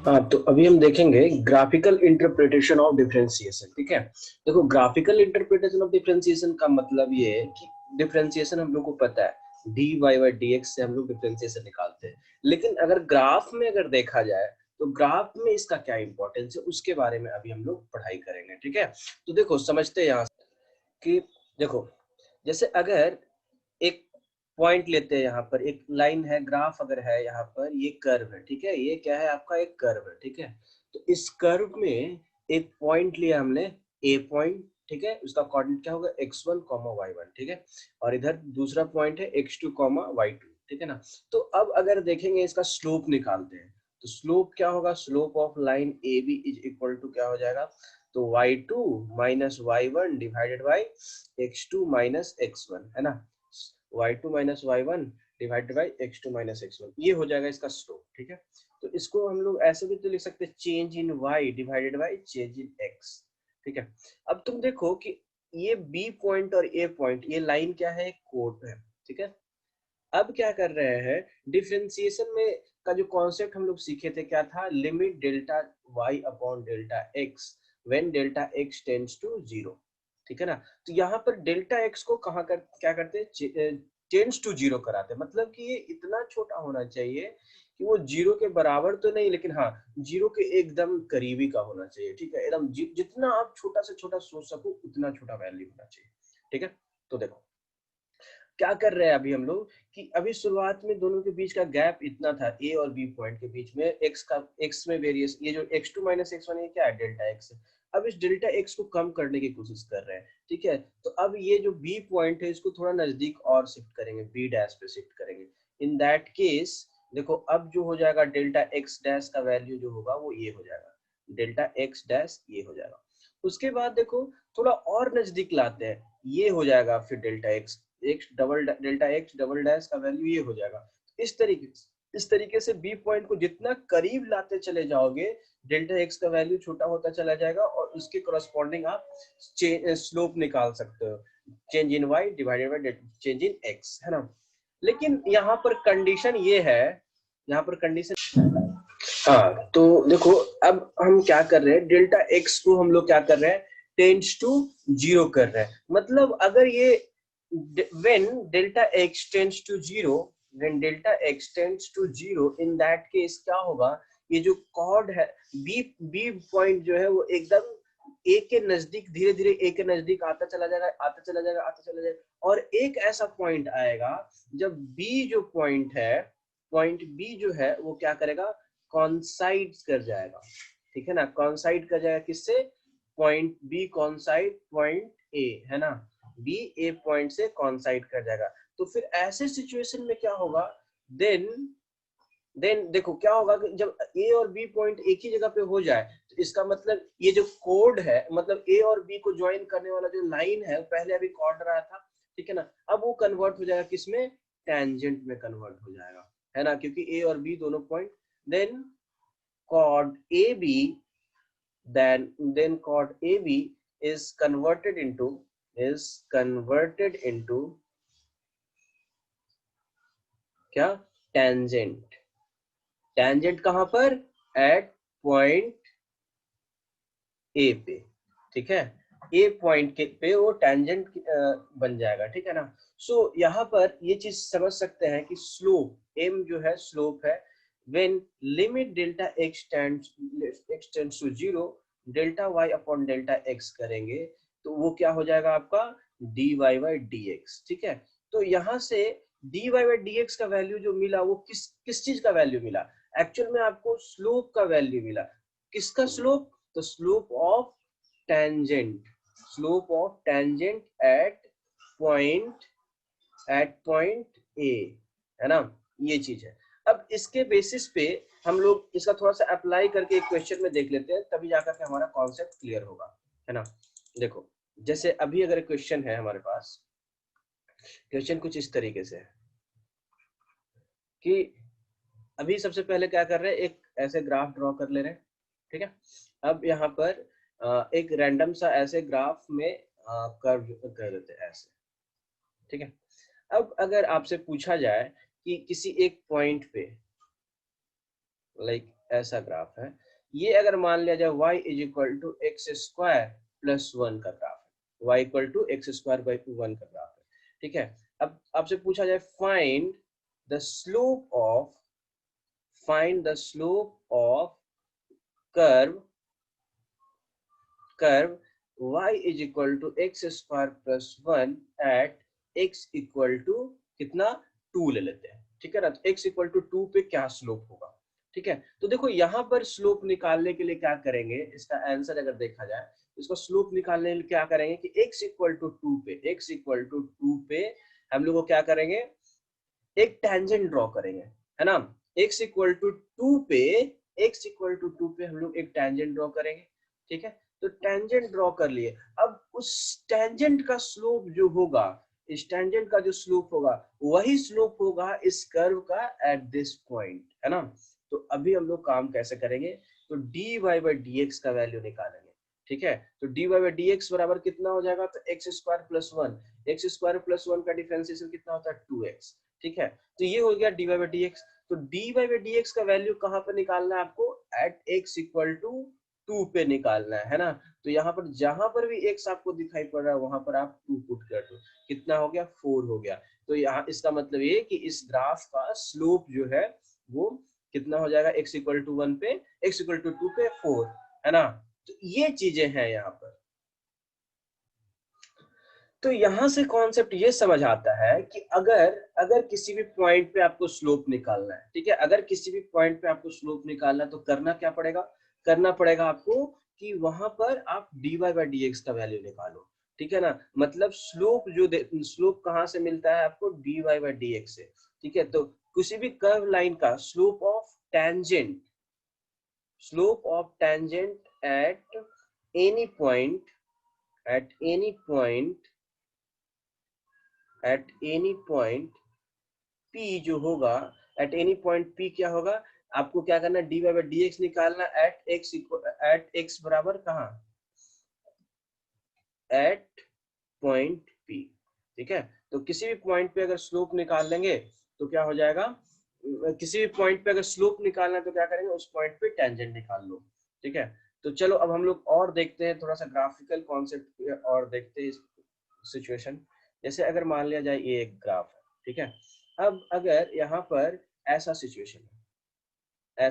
हाँ, तो अभी हम देखेंगे ग्राफिकल इंटरप्रिटेशन ऑफ डिफरेंशिएशन। ठीक है, देखो ग्राफिकल इंटरप्रिटेशन ऑफ डिफरेंशिएशन का मतलब ये है कि डिफरेंशिएशन हम लोग को पता है D Y by D X से हम लोग डिफरेंशिएशन निकालते हैं, लेकिन अगर ग्राफ में अगर देखा जाए तो ग्राफ में इसका क्या इंपॉर्टेंस है उसके बारे में अभी हम लोग पढ़ाई करेंगे। ठीक है, तो देखो समझते हैं यहाँ कि देखो जैसे अगर एक पॉइंट लेते हैं, यहाँ पर एक लाइन है, ग्राफ अगर है, यहाँ पर ये कर्व है। ठीक है, ये क्या है आपका एक कर्व है। ठीक है, तो इस कर्व में एक पॉइंट लिया हमने ए पॉइंट। ठीक है, उसका कोऑर्डिनेट क्या होगा x1 y1। ठीक है, और इधर दूसरा पॉइंट है x2 y2। ठीक है ना, तो अब अगर देखेंगे इसका स्लोप निकालते हैं तो स्लोप क्या होगा, slope of line A B is equal to क्या हो जाएगा, तो y2 minus y1 divided by x2 minus x1, है ना, y2 minus y1 divided by x2 minus x1, ये हो जाएगा इसका स्लोप। ठीक है, तो इसको हम लोग ऐसे भी तो लिख सकते हैं change in y divided by change in x। ठीक है, अब तुम देखो कि ये b पॉइंट और a पॉइंट, ये लाइन क्या है, कोड है। ठीक है, अब क्या कर रहे हैं, डिफरेंशिएशन में का जो कॉन्सेप्ट हम लोग सीखे थे क्या था, limit delta y upon delta x when delta x tends to 0। ठीक है ना, तो यहाँ पर डेल्टा x को क्या करते हैं, टेंड्स टू 0 कराते हैं, मतलब कि ये इतना छोटा होना चाहिए कि वो 0 के बराबर तो नहीं, लेकिन हाँ 0 के एकदम करीबी का होना चाहिए। ठीक है, एकदम जितना आप छोटा से छोटा सोच सको उतना छोटा वैल्यू होना चाहिए। ठीक है, तो देखो क्या कर रहे हैं अभी हम लोग कि अभी शुरुआत में दोनों के बीच का गैप इतना था, ए और बी पॉइंट के बीच में एक्स में वेरिएस, ये जो x2 माइनस x1 ये क्या है, डेल्टा एक्स। अब इस डेल्टा एक्स को कम करने की कोशिश कर रहे हैं। ठीक है, तो अब ये जो बी पॉइंट है इसको थोड़ा नजदीक और शिफ्ट करेंगे, बी डैश पे शिफ्ट करेंगे। इन दैट केस देखो अब जो हो जाएगा डेल्टा एक्स डैश का वैल्यू जो होगा वो ये हो जाएगा, डेल्टा एक्स डैश ये हो जाएगा। उसके बाद देखो थोड़ा और नजदीक लाते हैं, ये हो जाएगा फिर delta x x double delta x double dash का वैल्यू ये हो जाएगा। इस तरीके से बी पॉइंट को जितना करीब लाते चले जाओगे डेल्टा एक्स का वैल्यू छोटा होता चला जाएगा और उसके करस्पॉन्डिंग आप स्लोप निकाल सकते हो, change in Y divided by change in X, है ना। लेकिन यहाँ पर कंडीशन ये है, यहाँ पर कंडीशन, हाँ तो देखो अब हम क्या कर रहे हैं, डेल्टा एक्स को हम लोग क्या कर रहे हैं, टेंड्स टू 0 कर रहे हैं। मतलब अगर ये when delta x tends to 0, when delta x tends to 0, in that case क्या होगा, ये जो कॉर्ड है b पॉइंट जो है वो एकदम a के नजदीक, धीरे धीरे a के नजदीक आता चला जाएगा, आता चला जाएगा, आता चला जाएगा, और एक ऐसा पॉइंट आएगा जब b जो पॉइंट है, पॉइंट b जो है वो क्या करेगा, कॉन्साइड कर जाएगा। ठीक है ना, कॉन्साइड कर जाएगा किससे, point B coincide point A, है ना, बी ए पॉइंट से कॉन्साइड कर जाएगा। तो फिर ऐसे सिचुएशन में क्या होगा, देन देखो क्या होगा कि जब ए और बी पॉइंट एक ही जगह पे हो जाए तो इसका मतलब ये जो कोड है, मतलब ए और बी को ज्वाइन करने वाला जो लाइन है, पहले अभी कॉर्ड रहा था। ठीक है ना, अब वो कन्वर्ट हो जाएगा किसमें, टेंजेंट में कन्वर्ट हो जाएगा, है ना, क्योंकि ए और बी दोनों point, then chord AB, then chord AB is converted into क्या, टेंजेंट। टेंजेंट कहां पर, एट पॉइंट ए पे। ठीक है, ए पॉइंट के पे वो टेंजेंट बन जाएगा। ठीक है ना, सो यहाँ पर ये चीज समझ सकते हैं कि स्लोप एम जो है स्लोप है, when limit delta x tends to 0, delta y upon delta x करेंगे तो वो क्या हो जाएगा आपका dy by dx। ठीक है, तो यहाँ से dy by dx का वैल्यू जो मिला वो किस चीज का वैल्यू मिला, एक्चुअल में आपको स्लोप का वैल्यू मिला। किसका स्लोप, तो slope of tangent, slope of tangent at point A, है ना, ये चीज है। अब इसके बेसिस पे हम लोग इसका थोड़ा सा अप्लाई करके एक क्वेश्चन में देख लेते हैं, तभी जाकर के हमारा कॉन्सेप्ट क्लियर होगा, है ना। देखो जैसे अभी अगर क्वेश्चन है हमारे पास, क्वेश्चन कुछ इस तरीके से है कि अभी सबसे पहले क्या कर रहे हैं, एक ऐसे ग्राफ ड्रॉ कर ले रहे हैं। ठीक है, अब यहाँ पर एक रैंडम सा ऐसे ग्राफ में कर्व कर देते हैं ऐसे। ठीक है, अब अगर आपसे पूछा जाए कि किसी एक पॉइंट पे, लाइक ऐसा ग्राफ है। ये अगर मान लिया जाए y is equal to X square plus 1 का ग्राफ है, y equal to X square by 1 का ग्राफ है, ठीक है। अब आपसे पूछा जाए find the slope of curve y is equal to X square plus 1 at x equal to कितना 2 ले लेते हैं, ठीक है ना। तो x इक्वल टू 2 पे क्या स्लोप होगा, ठीक है। तो देखो यहाँ पर स्लोप निकालने के लिए क्या करेंगे, इसका आंसर अगर देखा जाए, इसको स्लोप निकालने के लिए क्या करेंगे कि x इक्वल टू 2 पे हम लोग को क्या करेंगे, एक टेंजेंट ड्रॉ करेंगे, है ना। x इक्वल टू 2 पे हम लोग एक टेंजेंट ड्रॉ करेंगे, ठीक है। तो टेंजेंट ड्रॉ कर लिए। अब उस टेंजेंट का स्लोप जो होगा, इस टेंजेंट का जो स्लोप होगा वही स्लोप होगा इस कर्व का एट दिस पॉइंट, है ना। तो अभी हम लोग काम कैसे करेंगे, तो dy बाई dx का वैल्यू निकालेंगे, ठीक है। तो dy बाई dx बराबर कितना हो जाएगा, तो एक्स स्क्वायर प्लस 1 का डिफरेंशिएशन कितना होता है 2x, ठीक है। तो ये हो गया dy बाई dx। तो dy बाई dx का वैल्यू कहाँ पर निकालना है आपको, एट x इक्वल टू 2 पे निकालना है ना। तो यहाँ पर जहां पर भी x आपको दिखाई पड़ रहा है वहां पर आप 2 पुट कर दो, कितना हो गया 4 हो गया। तो यहाँ इसका मतलब ये कि इस ग्राफ का स्लोप जो है वो कितना हो जाएगा, x इक्वल टू 1 पे, x इक्वल टू 2 पे 4, है ना। तो ये चीजें हैं यहाँ पर। तो यहां से कॉन्सेप्ट ये समझ आता है कि अगर अगर किसी भी पॉइंट पे आपको स्लोप निकालना है, ठीक है, अगर किसी भी पॉइंट पे आपको स्लोप निकालना है तो करना क्या पड़ेगा, करना पड़ेगा आपको कि वहां पर आप dy बाई dx का वैल्यू निकालो, ठीक है ना। मतलब स्लोप कहाँ से मिलता है आपको, dy बाई dx से, ठीक है। तो किसी भी कर्व लाइन का slope of tangent at any point at any point P जो होगा, एट एनी पॉइंट P क्या होगा, आपको क्या करना है, dy बाई dx निकालना एट x बराबर कहाँ, एट पॉइंट P, ठीक है। तो किसी भी पॉइंट पे अगर स्लोप निकाल लेंगे तो क्या हो जाएगा, किसी भी पॉइंट पे अगर स्लोप निकालना है तो क्या करेंगे, उस पॉइंट पे टेंजेंट निकाल लो, ठीक है। तो चलो अब हम लोग और देखते हैं, थोड़ा सा ग्राफिकल कॉन्सेप्ट और देखते हैं सिचुएशन। जैसे अगर मान लिया जाए ये एक ग्राफ है, ठीक है। अब अगर यहाँ पर ऐसा सिचुएशन है,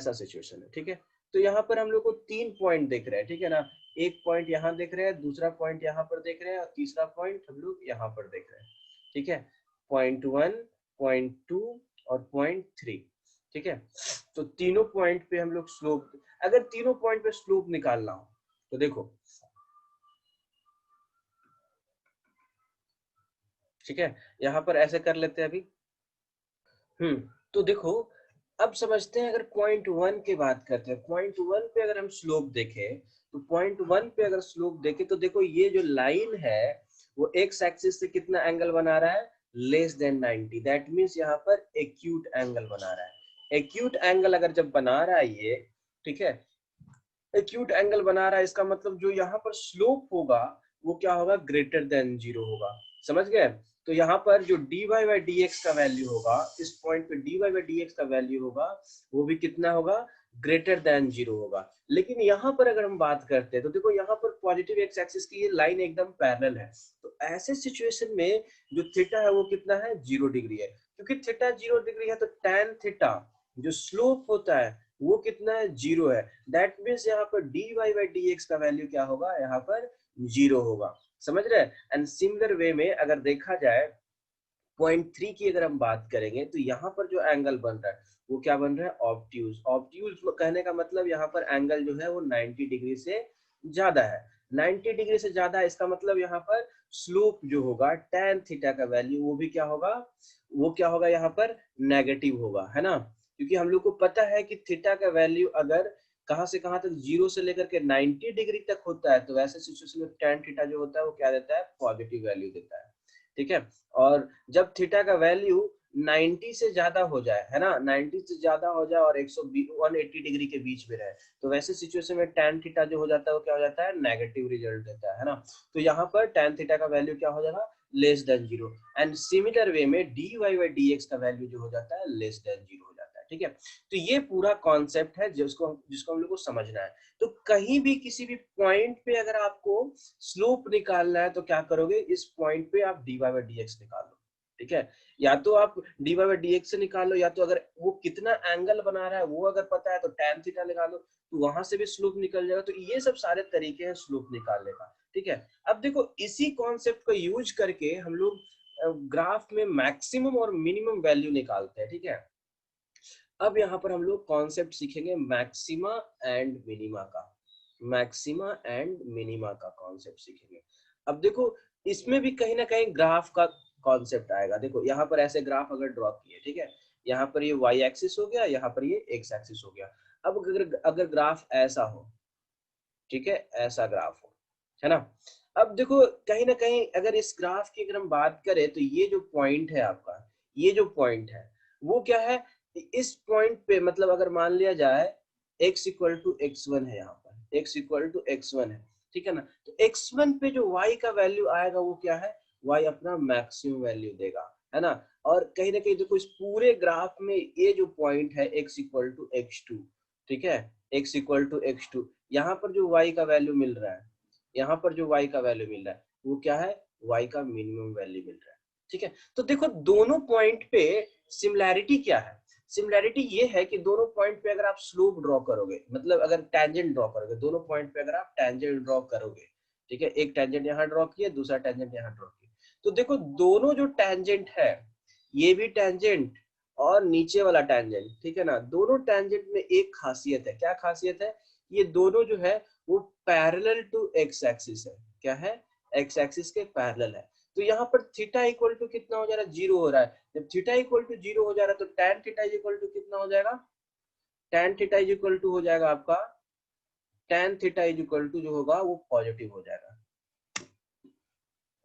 ठीक है। तो यहाँ पर हम लोग को 3 पॉइंट दिख रहे हैं, ठीक है ना। एक पॉइंट यहाँ दिख रहा है, दूसरा पॉइंट यहाँ पर देख रहे हैं, और तीसरा पॉइंट हम लोग यहाँ पर देख रहे हैं, ठीक है। पॉइंट 1, पॉइंट 2 और पॉइंट 3, ठीक है। तो तीनों पॉइंट पे हम लोग स्लोप, अगर तीनों पॉइंट पे स्लोप निकालना हो तो देखो, ठीक है, यहाँ पर ऐसे कर लेते हैं अभी। तो देखो, अब समझते हैं, अगर पॉइंट 1 की बात करते हैं, पॉइंट 1 पे अगर हम स्लोप देखें, तो पॉइंट 1 पे अगर स्लोप देखें तो देखो ये जो लाइन है वो एक्स एक्सिस से कितना एंगल बना रहा है, लेस देन 90। दैट मींस यहाँ पर एक्यूट एंगल बना रहा है। एक्यूट एंगल अगर जब बना रहा है ये, ठीक है, एक्यूट एंगल बना रहा है, इसका मतलब जो यहाँ पर स्लोप होगा वो क्या होगा, ग्रेटर देन 0 होगा, समझ गए। तो यहाँ पर जो dy बाई dx का वैल्यू होगा, इस पॉइंट पे dy बाई dx का वैल्यू होगा वो भी कितना होगा, ग्रेटर देन 0 होगा। लेकिन यहाँ पर अगर हम बात करते हैं तो देखो यहाँ पर पॉजिटिव एक्स एक्सिस की ये लाइन एकदम पैरेलल है। तो ऐसे सिचुएशन में जो थीटा है वो कितना है, 0 डिग्री है। क्योंकि थीटा 0 डिग्री है तो tan थीटा जो स्लोप होता है वो कितना है, 0 है। दैट मीन्स यहाँ पर dy बाई dx का वैल्यू क्या होगा, यहाँ पर 0 होगा, समझ रहे हैं। एंड सिमिलर वे में अगर देखा जाए पॉइंट 3 की अगर हम बात करेंगे तो यहाँ पर जो एंगल बन रहा है वो क्या बन रहा है, ऑब्ट्यूज। ऑब्ट्यूज कहने का मतलब यहाँ पर एंगल जो है वो 90 डिग्री से ज्यादा है। 90 डिग्री से ज्यादा है, इसका मतलब यहाँ पर स्लोप जो होगा tan थीटा का वैल्यू वो भी क्या होगा, वो क्या होगा, यहाँ पर नेगेटिव होगा, है ना। क्योंकि हम लोग को पता है कि थीटा का वैल्यू अगर कहां से कहां तक 0 से लेकर के 90 डिग्री तक होता है तो वैसे सिचुएशन में tan थीटा जो होता है वो क्या देता है, पॉजिटिव वैल्यू देता है, ठीक है। और जब थीटा का वैल्यू 90 से ज्यादा हो जाए, है ना, 90 से ज्यादा हो जाए और 180 डिग्री के बीच में रहे तो वैसे सिचुएशन में tan थीटा जो हो जाता है वो क्या हो जाता है, नेगेटिव रिजल्ट देता है ना। तो यहाँ पर tan थीटा का वैल्यू क्या हो जाएगा, less than 0। And similar way में dy बाई dx का वैल्यू जो हो जाता है लेस देन 0 हो जाता है, ठीक है। तो ये पूरा कॉन्सेप्ट है जिसको हम लोग को समझना है। तो कहीं भी किसी भी पॉइंट पे अगर आपको स्लोप निकालना है तो क्या करोगे, इस पॉइंट पे आप dy बाई dx निकाल लो, ठीक है। या तो आप dy बाई dx से निकाल लो, या तो अगर वो कितना एंगल बना रहा है वो अगर पता है तो tan थीटा निकाल लो, तो वहां से भी स्लोप निकल जाएगा। तो ये सब सारे तरीके हैं स्लोप निकालने का, ठीक है। अब देखो इसी कॉन्सेप्ट को यूज करके हम लोग ग्राफ में मैक्सिमम और मिनिमम वैल्यू निकालते हैं, ठीक है। अब यहाँ पर हम लोग कॉन्सेप्ट सीखेंगे मैक्सिमा एंड मिनिमा का, मैक्सिमा एंड मिनिमा का कॉन्सेप्ट सीखेंगे। अब देखो इसमें भी कहीं ना कहीं ग्राफ का कॉन्सेप्ट आएगा। देखो यहाँ पर ऐसे ग्राफ अगर ड्रॉ किए, ठीक है, यहाँ पर ये y एक्सिस हो गया, यहाँ पर ये x एक्सिस हो गया। अब अगर ग्राफ ऐसा हो, ठीक है, ऐसा ग्राफ हो, है ना। अब देखो कहीं ना कहीं अगर इस ग्राफ की अगर हम बात करें तो ये जो पॉइंट है आपका, ये जो पॉइंट है वो क्या है, इस पॉइंट पे मतलब अगर मान लिया जाए x इक्वल टू x1 है, यहाँ पर x इक्वल टू x1 है, ठीक है ना। तो x1 पे जो y का वैल्यू आएगा वो क्या है, y अपना मैक्सिमम वैल्यू देगा, है ना। और कहीं ना कहीं देखो इस पूरे ग्राफ में ये जो पॉइंट है x इक्वल टू x2, ठीक है, x इक्वल टू x2, यहाँ पर जो y का वैल्यू मिल रहा है, यहाँ पर जो y का वैल्यू मिल रहा है वो क्या है, y का मिनिमम वैल्यू मिल रहा है, ठीक है। तो देखो दोनों पॉइंट पे सिमिलैरिटी क्या है, सिमिलैरिटी ये है कि दोनों पॉइंट पे अगर आप स्लोप ड्रॉ करोगे, मतलब अगर टेंजेंट ड्रॉ करोगे, दोनों पॉइंट पे अगर आप टेंजेंट ड्रॉ करोगे, ठीक है, एक टेंजेंट यहाँ ड्रॉ किया, दूसरा टेंजेंट यहाँ ड्रॉ किया, तो देखो दोनों जो टेंजेंट है, ये भी टेंजेंट और नीचे वाला टेंजेंट, ठीक है ना, दोनों टेंजेंट में एक खासियत है। क्या खासियत है, ये दोनों जो है वो पैरेलल टू एक्स एक्सिस है। क्या है, एक्स एक्सिस के पैरेलल है। तो यहाँ पर थीटा इक्वल टू कितना हो जा रहा है, जीरो हो रहा है। जब थीटा इक्वल टू जीरो हो जा रहा है तो tan थीटा इक्वल टू कितना हो जाएगा, tan थीटा इक्वल टू हो जाएगा आपका, tan थीटा इक्वल टू जो होगा वो पॉजिटिव हो जाएगा,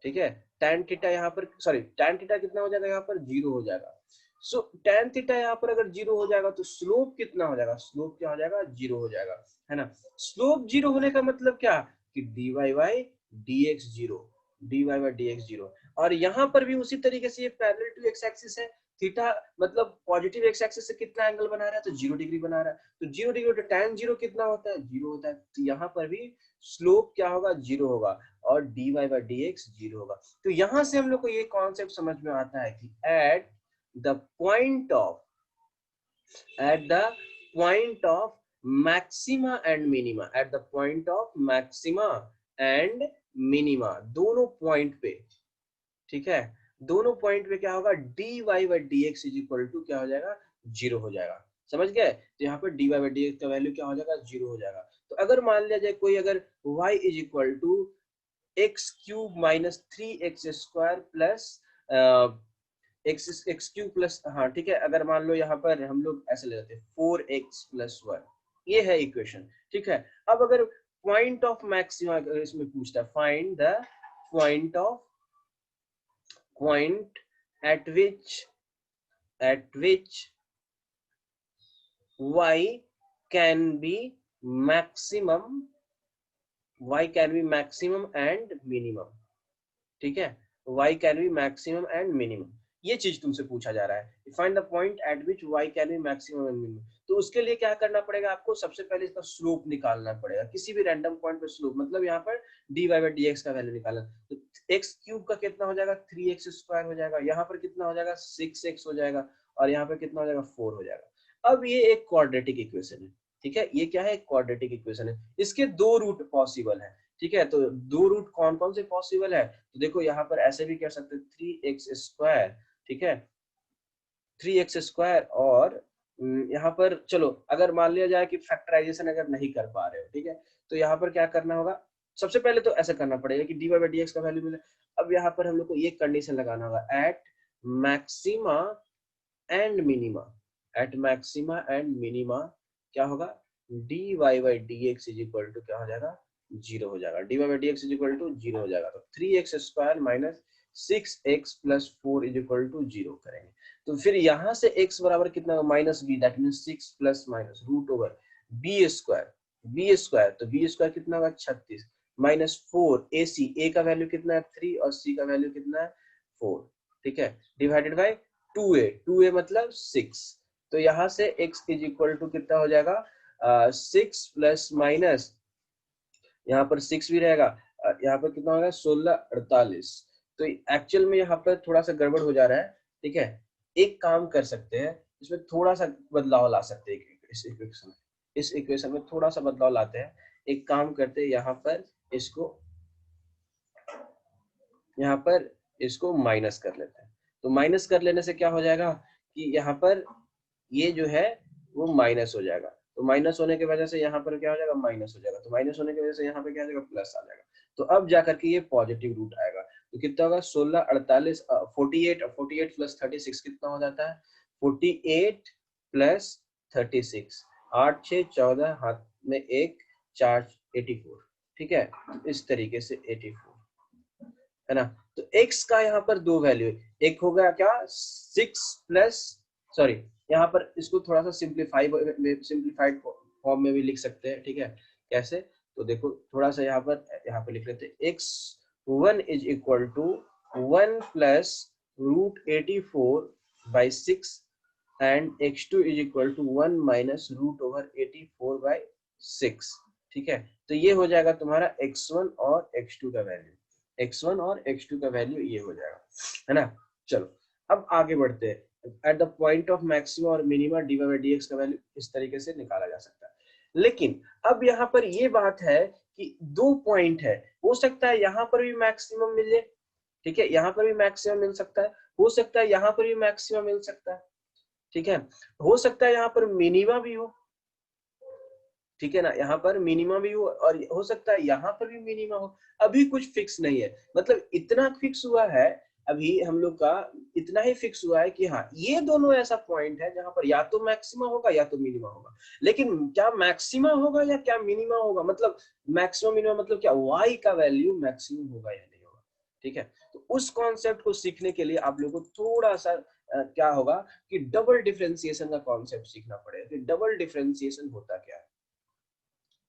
ठीक है। tan थीटा यहाँ पर सॉरी tan थीटा कितना हो जाएगा, यहाँ पर जीरो हो जाएगा। सो tan थीटा यहाँ पर अगर जीरो हो जाएगा तो स्लोप कितना हो जाएगा, स्लोप क्या हो जाएगा, जीरो हो जाएगा, है ना। स्लोप जीरो होने का मतलब क्या, कि dy by dx zero, dy by dx zero. और यहाँ पर भी उसी तरीके से ये पैरेलल टू एक्स एक्सिस है, थीटा मतलब पॉजिटिव एक्स एक्सिस से कितना एंगल बना रहा है, तो 0 डिग्री बना रहा है, तो 0 डिग्री तो tan जीरो कितना होता है, जीरो होता है। तो यहाँ पर भी स्लोप क्या होगा, जीरो होगा, और dy बाई dx जीरो होगा। तो यहां से हम लोग को ये कॉन्सेप्ट समझ में आता है कि at the point of maxima and minima, at the point of maxima and minima, दोनों पॉइंट पे, ठीक है, दोनों पॉइंट पे क्या होगा, dy by dx is equal to क्या हो जाएगा, जीरो हो जाएगा। समझ गए, तो यहाँ पर dy बाई dx का वैल्यू क्या हो जाएगा, जीरो हो जाएगा। तो अगर मान लिया जाए कोई अगर y is equal to X cube minus three X square plus X cube plus, हाँ ठीक है, अगर मान लो यहाँ पर हम लोग ऐसे ले लेते हैं 4x प्लस 1, ये है इक्वेशन, ठीक है। अब अगर पॉइंट ऑफ मैक्सिमा इसमें पूछता है, find the point of point at which y can be maximum and minimum, ठीक है, y can be maximum and minimum, ये चीज तुमसे पूछा जा रहा है, find the point eight which y can be maximum and minimum। तो उसके लिए क्या करना पड़ेगा आपको, सबसे पहले इसका स्लोप निकालना पड़ेगा, किसी भी रैंडम पॉइंट पे स्लोप, मतलब यहाँ पर dy बाई dx का वैल्यू निकालना। तो एक्स क्यूब का कितना हो जाएगा, 3x स्क्वायर हो जाएगा, यहाँ पर कितना हो जाएगा, 6x हो जाएगा, और यहाँ पर कितना हो जाएगा, 4 हो जाएगा। अब ये एक क्वाड्रेटिक इक्वेशन है, ठीक है, ये क्या है, क्वाड्रेटिक इक्वेशन है, इसके दो रूट पॉसिबल है, ठीक है। तो दो रूट कौन कौन से पॉसिबल है, तो देखो यहाँ पर ऐसे भी कर सकते हैं 3x स्क्वायर, ठीक है, 3x स्क्वायर, और यहाँ पर चलो अगर मान लिया जाए कि फैक्टराइजेशन अगर नहीं कर पा रहे हो, ठीक है, तो यहाँ पर क्या करना होगा, सबसे पहले तो ऐसा करना पड़ेगा कि dy बाई dx का वैल्यू मिले। अब यहाँ पर हम लोग को ये कंडीशन लगाना होगा, at maxima and minima, at maxima and minima क्या होगा, dy by dx is equal to क्या हो जाएगा, जीरो हो जाएगा, dy by dx is equal to zero हो जाएगा। तो 3x square minus 6x plus 4 is equal to zero करेंगे। तो फिर यहाँ से x बराबर कितना, minus b, that means 6 plus minus root over b square, तो बी स्क्वायर कितना होगा, 36 माइनस 4 ए का वैल्यू कितना है 3 और सी का वैल्यू कितना है 4, ठीक है, डिवाइडेड बाय 2a मतलब 6। तो यहाँ से x इज इक्वल टू कितना हो जाएगा 6 प्लस माइनस, यहाँ पर 6 भी रहेगा, यहाँ पर कितना होगा 16 48। तो एक्चुअल में यहाँ पर थोड़ा सा गड़बड़ हो जा रहा है, ठीक है। एक काम कर सकते हैं, इसमें थोड़ा सा बदलाव ला सकते हैं इस इक्वेशन में थोड़ा सा बदलाव लाते हैं। एक काम करते हैं, यहाँ पर इसको माइनस कर लेते हैं। तो माइनस कर लेने से क्या हो जाएगा कि यहाँ पर ये जो है वो माइनस हो जाएगा, तो माइनस होने की वजह से यहाँ पर क्या हो जाएगा माइनस हो जाएगा, तो माइनस होने की वजह से यहाँ पे क्या हो जाएगा प्लस आ जाएगा। तो अब जाकर के ये पॉजिटिव रूट आएगा, तो कितना होगा 16 48 48 प्लस 36 कितना हो जाता है 48 प्लस 36, 8 6 14, हाथ में 1 4 84, ठीक है। तो इस तरीके से 84 है ना। तो x का यहाँ पर दो वैल्यू, एक होगा क्या 6 प्लस, सॉरी यहाँ पर इसको थोड़ा सा सिंप्लीफाइड फॉर्म में भी लिख सकते हैं, ठीक है। कैसे, तो देखो थोड़ा सा यहाँ पर लिख लेते हैं, x1 is equal to 1 plus root 84/6 and x2 is equal to 1 minus root over 84/6, ठीक है। तो ये हो जाएगा तुम्हारा x1 और x2 का वैल्यू, x1 और x2 का वैल्यू ये हो जाएगा, है ना। चलो अब आगे बढ़ते हैं। At the point of maxima और मिनिमा dy by dx का वैल्यू इस तरीके से निकाला जा सकता है। लेकिन अब यहाँ पर ये बात है कि दो पॉइंट है, हो सकता है यहाँ पर भी मैक्सिमम मिले, ठीक है, यहाँ पर भी मैक्सिमम मिल सकता है, हो सकता है यहाँ पर भी मैक्सिमम मिल सकता है, ठीक है, हो सकता है यहाँ पर मिनिमा भी हो, ठीक है ना, यहाँ पर मिनिमा भी हो और हो सकता है यहाँ पर भी मिनिमा हो। अभी कुछ फिक्स नहीं है, मतलब इतना फिक्स हुआ है अभी हम लोग का, इतना ही फिक्स हुआ है कि हाँ ये दोनों ऐसा पॉइंट है जहां पर या तो मैक्सिमा होगा या तो मिनिमा होगा। लेकिन क्या मैक्सिमा होगा या क्या मिनिमा होगा, मतलब मैक्सिमम मिनिमा मतलब क्या, y का वैल्यू मैक्सिमम होगा या नहीं होगा, ठीक है। तो उस कॉन्सेप्ट को सीखने के लिए आप लोगों को थोड़ा सा क्या होगा कि डबल डिफरेंशिएशन का कॉन्सेप्ट सीखना पड़ेगा कि डबल डिफरेंशिएशन होता क्या है,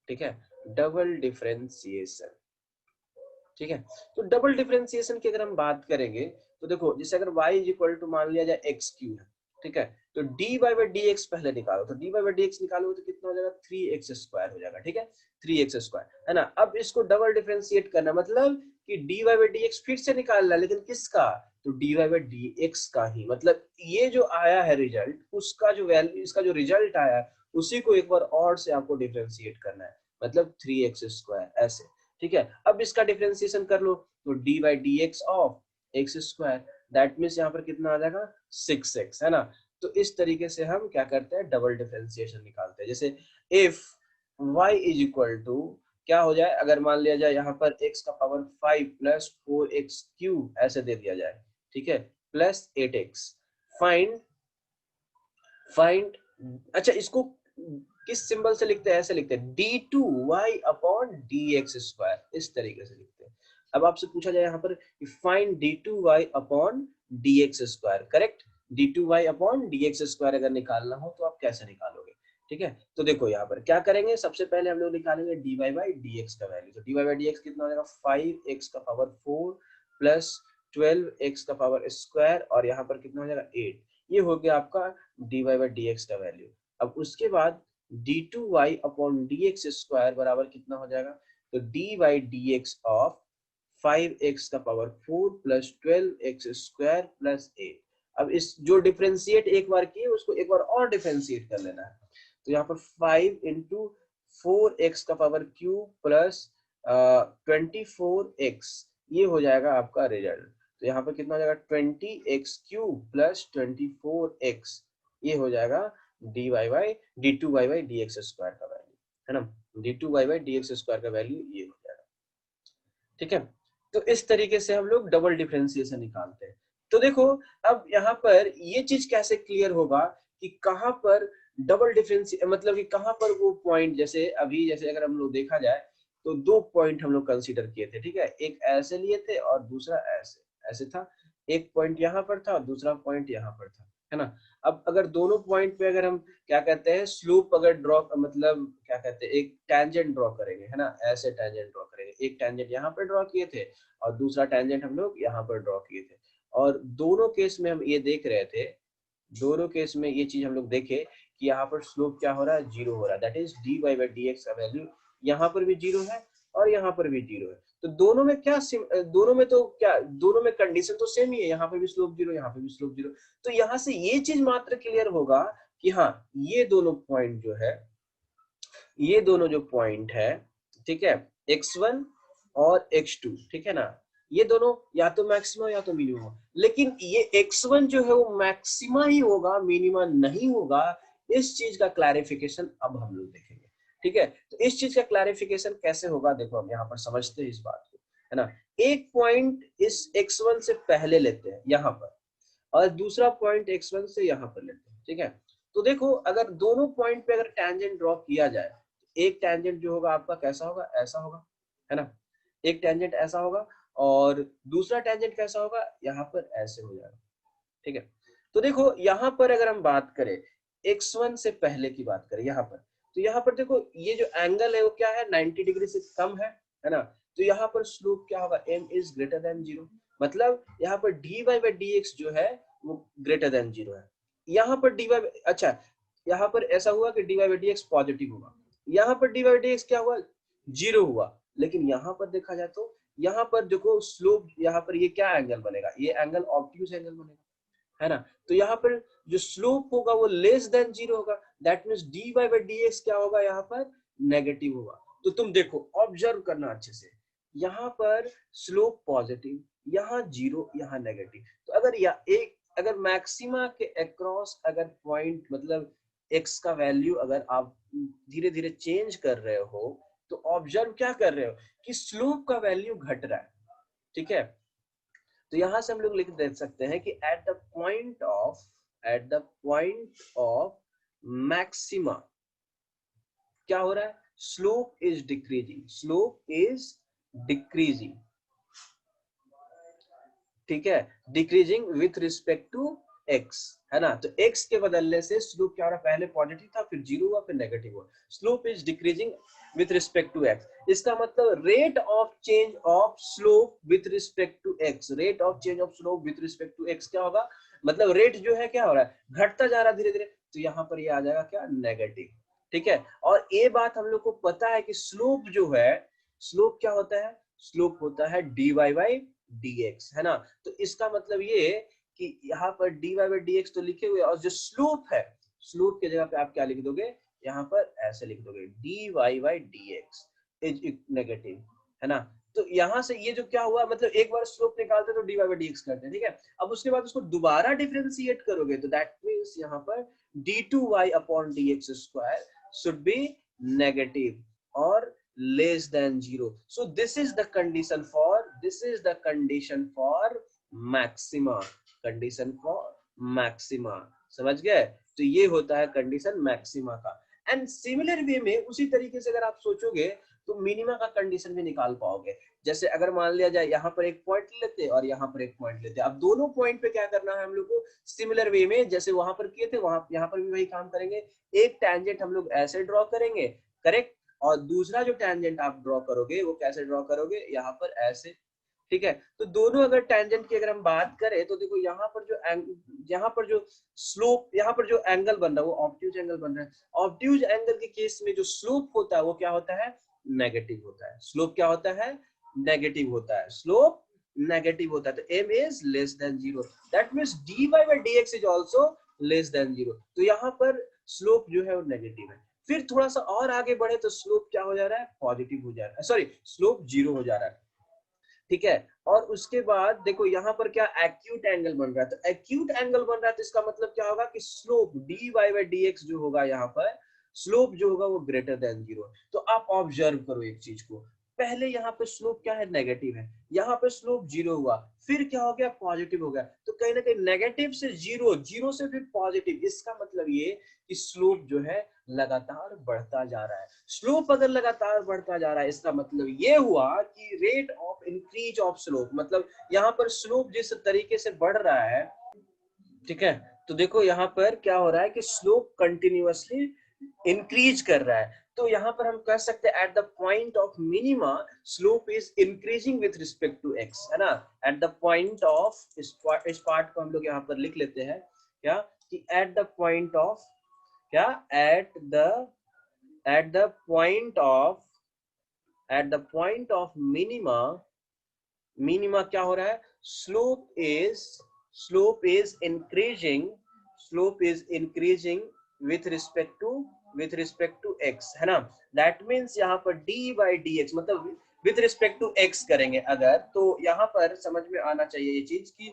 ठीक है, डबल डिफरेंशिएशन, ठीक है। तो डबल डिफरेंशिएशन की अगर हम बात करेंगे तो देखो, जैसे अगर y इज इक्वल टू मान लिया जाए x क्यू है, ठीक है, तो dy by dx पहले निकालो, तो dy by dx निकालोगे तो कितना हो जाएगा 3x स्क्वायर हो जाएगा, ठीक है, 3x स्क्वायर, है ना। अब इसको डबल डिफरेंशिएट करना मतलब कि dy by dx फिर से निकालना, लेकिन किसका, तो dy by dx का ही, मतलब ये जो आया है रिजल्ट, उसका जो वैल्यू, इसका जो रिजल्ट आया है उसी को एक बार और से आपको डिफरेंशिएट करना है, मतलब 3x स्क्वायर ऐसे, ठीक है। अब इसका डिफरेंशिएशन कर लो, तो dy by dx of x square, that means यहाँ पर कितना आ जाएगा 6x, है ना। तो इस तरीके से हम क्या करते हैं, डबल डिफरेंशिएशन निकालते हैं। जैसे if y is equal to क्या हो जाए, अगर मान लिया जाए यहाँ पर x का पावर 5 प्लस 4x क्यूब ऐसे दे दिया जाए, ठीक है, प्लस 8x, फाइंड फाइंड अच्छा इसको किस सिंबल से लिखते हैं, ऐसे लिखते हैं d2y अपॉन dx स्क्वायर, इस तरीके से लिखते हैं। अब आपसे पूछा जाए यहाँ पर find d2y upon dx square, correct, d2y upon dx square अगर निकालना हो तो आप कैसे निकालोगे, ठीक है। तो देखो यहाँ पर क्या करेंगे, सबसे पहले हम लोग निकालेंगे dy by dx का वैल्यू, तो dy by dx कितना हो जाएगा 5x का पावर 4 प्लस 12x का पावर स्क्वायर और यहाँ पर कितना हो जाएगा 8, ये हो गया आपका dy by dx का वैल्यू। अब उसके बाद d2y अपॉन dx स्क्वायर बराबर कितना हो जाएगा, तो d by dx of 5x का power 4 plus 12x square plus 8। अब इस जो डिफरेंशिएट एक बार किए उसको एक बार और डिफरेंशिएट कर लेना है, तो यहाँ पर 5 इंटू 4x का पावर क्यूब प्लस 24x, ये हो जाएगा आपका रिजल्ट। तो यहाँ पर कितना हो जाएगा 20x क्यूब प्लस 24x, ये हो जाएगा d2y by dx स्क्वायर का वैल्यू, है ना, d2y by dx स्क्वायर का वैल्यू ये हो जाएगा, ठीक है। तो इस तरीके से हम लोग डबल डिफरेंशिएशन निकालते हैं। तो देखो अब यहाँ पर ये चीज कैसे क्लियर होगा कि कहाँ पर डबल डिफरेंशिएशन, मतलब कि कहाँ पर वो पॉइंट, जैसे अभी जैसे अगर हम लोग देखा जाए तो दो पॉइंट हम लोग कंसीडर किए थे, ठीक है, एक ऐसे लिए थे और दूसरा ऐसे ऐसे था, एक पॉइंट यहाँ पर था और दूसरा पॉइंट यहाँ पर था, है ना। अब अगर दोनों पॉइंट पे अगर हम क्या कहते हैं स्लूप अगर ड्रॉ, मतलब क्या कहते हैं एक टेंजेंट ड्रॉ करेंगे, है ना, ऐसे टेंजेंट ड्रॉ करेंगे, एक टेंजेंट यहाँ पर ड्रॉ किए थे और दूसरा टेंजेंट हम लोग यहाँ पर ड्रॉ किए थे, और दोनों केस में हम ये देख रहे थे, दोनों केस में ये चीज हम लोग देखे कि यहाँ पर स्लोप क्या हो रहा है, जीरो हो रहा है, that is dy by dx का वैल्यू यहाँ पर भी जीरो है और यहाँ पर भी जीरो है। तो दोनों में क्या दोनों में तो क्या, दोनों में कंडीशन तो सेम ही है, यहाँ पर भी स्लोप जीरो, यहाँ पे भी स्लोप जीरो। तो यहाँ से ये चीज मात्र क्लियर होगा कि हाँ ये दोनों पॉइंट जो है, ये दोनों जो पॉइंट है, ठीक है, x1 और x2, ठीक है ना, ये दोनों या तो मैक्सिमम या तो मिनिमम, लेकिन ये x1 जो है वो मैक्सिमा ही होगा, मिनिमा नहीं होगा। इस चीज का क्लैरिफिकेशन अब हम लोग देखेंगे, ठीक है। तो इस चीज का क्लैरिफिकेशन कैसे होगा, देखो हम यहाँ पर समझते हैं इस बात को, है ना। एक पॉइंट इस x1 से पहले लेते हैं यहाँ पर, और दूसरा पॉइंट x1 से यहाँ पर लेते हैं, ठीक है। तो देखो अगर दोनों पॉइंट पे अगर टैंजेंट ड्रॉ किया जाए, एक टैंजेंट जो होगा आपका कैसा होगा, ऐसा होगा, है ना, एक टैंजेंट ऐसा होगा और दूसरा टैंजेंट कैसा होगा, यहाँ पर ऐसे हो जाएगा, ठीक है। तो देखो यहाँ पर अगर हम बात करें x1 से पहले की बात करें यहाँ पर, तो यहाँ पर देखो ये जो एंगल है वो क्या है, 90 डिग्री से कम है ना। तो यहाँ पर स्लोप क्या होगा, m is greater than zero, मतलब यहाँ पर dy बाई dx जो है वो ग्रेटर देन जीरो है। यहाँ पर dy, अच्छा यहाँ पर ऐसा हुआ कि dy बाई dx पॉजिटिव होगा, यहाँ पर dy बाई dx क्या हुआ, जीरो हुआ। लेकिन यहाँ पर देखा जाए तो यहाँ पर देखो स्लोप, यहाँ पर ये क्या एंगल बनेगा, ये एंगल ऑब्ट्यूज एंगल बनेगा, है ना। तो यहाँ पर जो स्लोप होगा वो लेस देन जीरो होगा, that means dy by dx क्या होगा, यहाँ पर नेगेटिव होगा। तो तुम देखो ऑब्जर्व करना अच्छे से, यहाँ पर स्लोप पॉजिटिव, यहाँ जीरो, यहाँ नेगेटिव। तो अगर या एक अगर मैक्सिमा के अक्रॉस अगर पॉइंट मतलब x का वैल्यू अगर आप धीरे धीरे चेंज कर रहे हो, तो ऑब्जर्व क्या कर रहे हो कि स्लोप का वैल्यू घट रहा है, ठीक है। तो यहां से हम लोग लिख दे सकते हैं कि at the point of maxima क्या हो रहा है, स्लोप इज डिक्रीजिंग, ठीक है, decreasing with respect to x, है ना। तो x के बदलने से स्लोप क्या हो रहा है, पहले पॉजिटिव था फिर जीरो हुआ फिर नेगेटिव हुआ, slope is decreasing with respect to x। इसका मतलब rate of change of slope with respect to x, rate of change of slope with respect to x क्या होगा, मतलब रेट जो है क्या हो रहा है, घटता जा रहा है धीरे धीरे। तो यहाँ पर ये आ जाएगा क्या, नेगेटिव, ठीक है। और ये बात हम लोग को पता है कि स्लोप जो है, स्लोप क्या होता है, स्लोप होता है dy बाई dx, है ना। तो इसका मतलब ये कि यहाँ पर dy बाई dx तो लिखे हुए, और जो स्लोप है, स्लोप की जगह पे आप क्या लिख दोगे, यहाँ पर ऐसे लिख दोगे dy by dx is negative, है ना। तो यहाँ से ये जो क्या हुआ, मतलब एक बार स्लोप निकालते तो dy बाई dx करते हैं, ठीक है। अब उसके बाद उसको दोबारा डिफरेंशिएट करोगे तो दैट मींस यहाँ पर d2y upon dx square should be negative और less than zero. So this is the condition for maxima, condition for maxima, समझ गए। तो ये होता है कंडीशन मैक्सिमा का। एंड सिमिलर वे में उसी तरीके से अगर आप सोचोगे तो मिनिमा का कंडीशन भी निकाल पाओगे। जैसे अगर मान लिया जाए यहाँ पर एक पॉइंट लेते और यहाँ पर एक पॉइंट लेते, अब दोनों पॉइंट पे क्या करना है हम लोग को, सिमिलर वे में जैसे वहां पर किए थे वहां यहाँ पर भी वही काम करेंगे। एक टैंजेंट हम लोग ऐसे ड्रॉ करेंगे, करेक्ट, और दूसरा जो टैंजेंट आप ड्रॉ करोगे वो कैसे ड्रॉ करोगे, यहाँ पर ऐसे, ठीक है। तो दोनों अगर टैंजेंट की अगर हम बात करें तो देखो यहाँ पर जो स्लोप, यहाँ पर जो एंगल बन रहा है वो ऑब्ट्यूज एंगल बन रहा है। ऑब्ट्यूज एंगल के केस में जो स्लोप होता है वो क्या होता है, नेगेटिव होता है। स्लोप क्या होता है, नेगेटिव होता है, स्लोप नेगेटिव होता है। तो m is less than zero, that means dy by dx is also less than zero. तो यहाँ पर स्लोप जो है वो नेगेटिव है। फिर थोड़ा सा और आगे बढ़े तो स्लोप क्या हो जा रहा है, पॉजिटिव हो जा रहा है, सॉरी स्लोप जीरो हो जा रहा है, ठीक है। और उसके बाद देखो यहाँ पर क्या एक्यूट एंगल बन रहा है, तो एक्यूट एंगल बन रहा है तो इसका मतलब क्या होगा कि स्लोप dy बाय dx जो होगा, यहाँ पर स्लोप जो होगा वो ग्रेटर देन जीरो। तो आप ऑब्जर्व करो एक चीज को, पहले यहाँ पे स्लोप क्या है, नेगेटिव है, यहाँ पे स्लोप जीरो हुआ, फिर क्या हो गया, पॉजिटिव हो गया। तो कहीं ना कहीं नेगेटिव से जीरो, जीरो से फिर पॉजिटिव, इसका मतलब ये कि स्लोप जो है लगातार बढ़ता जा रहा है। स्लोप अगर लगातार बढ़ता जा रहा है इसका मतलब ये हुआ कि rate of increase of slope, मतलब यहाँ पर स्लोप जिस तरीके से बढ़ रहा है, ठीक है। तो देखो यहाँ पर क्या हो रहा है कि स्लोप कंटिन्यूअसली इंक्रीज कर रहा है। तो यहाँ पर हम कह सकते हैं at the point of minima slope is increasing with respect to x, है ना। एट द पॉइंट ऑफ, इस पार्ट को हम लोग यहाँ पर लिख लेते हैं क्या, कि एट द पॉइंट ऑफ क्या, at the point of minima क्या हो रहा है, slope is increasing with respect to x, है ना। दैट मीन्स यहाँ पर d बाई डी एक्स मतलब विथ रिस्पेक्ट टू x करेंगे अगर, तो यहाँ पर समझ में आना चाहिए ये चीज कि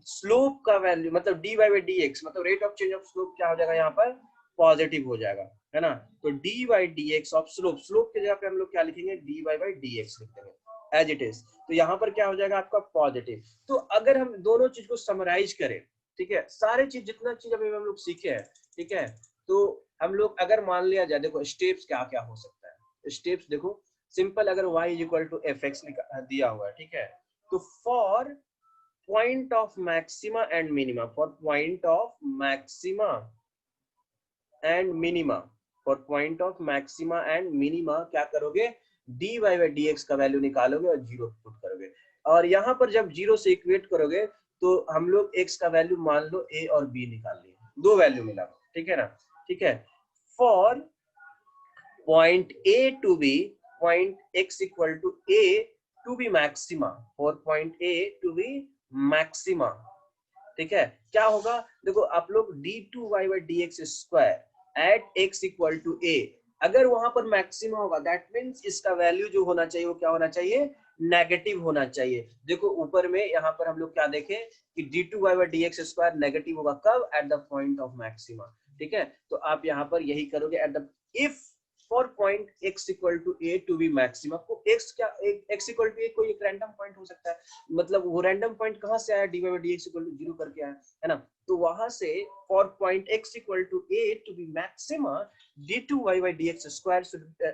स्लोप का वैल्यू मतलब dy बाई डी एक्स मतलब rate of change of slope क्या हो जाएगा, यहाँ पर पॉजिटिव हो जाएगा, है ना। तो dy by D x of slope की जगह पे हम लोग क्या लिखेंगे, dy बाई डी एक्स लिख देंगे एज इट इज। तो यहाँ पर क्या हो जाएगा आपका पॉजिटिव। तो अगर हम दोनों चीज को समराइज करें, ठीक है, सारे चीज जितना चीज अभी हम लोग सीखे हैं, ठीक है, तो हम लोग अगर मान लिया जाए, देखो स्टेप्स क्या क्या हो सकता है, स्टेप्स देखो सिंपल, अगर y is equal to f x दिया हुआ है, ठीक है, तो for point of maxima and minima, for point of maxima and minima क्या करोगे, dy बाई डी एक्स का वैल्यू निकालोगे और जीरो पुट करोगे, और यहाँ पर जब जीरो से इक्वेट करोगे तो हम लोग x का वैल्यू मान लो a और b निकाल लिए, दो वैल्यू मिला, ठीक है ना, ठीक है। For point a to be, point x equal to a to be maxima, for point a to be maxima, ठीक है, क्या होगा, देखो आप लोग d2y by D x square at x equal to a, अगर वहां पर मैक्सिमा होगा दैट मीन्स इसका वैल्यू जो होना चाहिए वो क्या होना चाहिए, नेगेटिव होना चाहिए। देखो ऊपर में यहाँ पर हम लोग क्या देखें कि d2y by D x square negative होगा कब, at the point of maxima, ठीक है। तो आप यहाँ पर यही करोगे, at the if for point x equal to a to be maxima, को x क्या, x इक्वल टू a कोई एक रैंडम पॉइंट हो सकता है, मतलब वो रैंडम पॉइंट कहां से आया, dy by D x equal to zero करके आया, है ना। तो वहां से for point x equal to a to be maxima d2y by D x square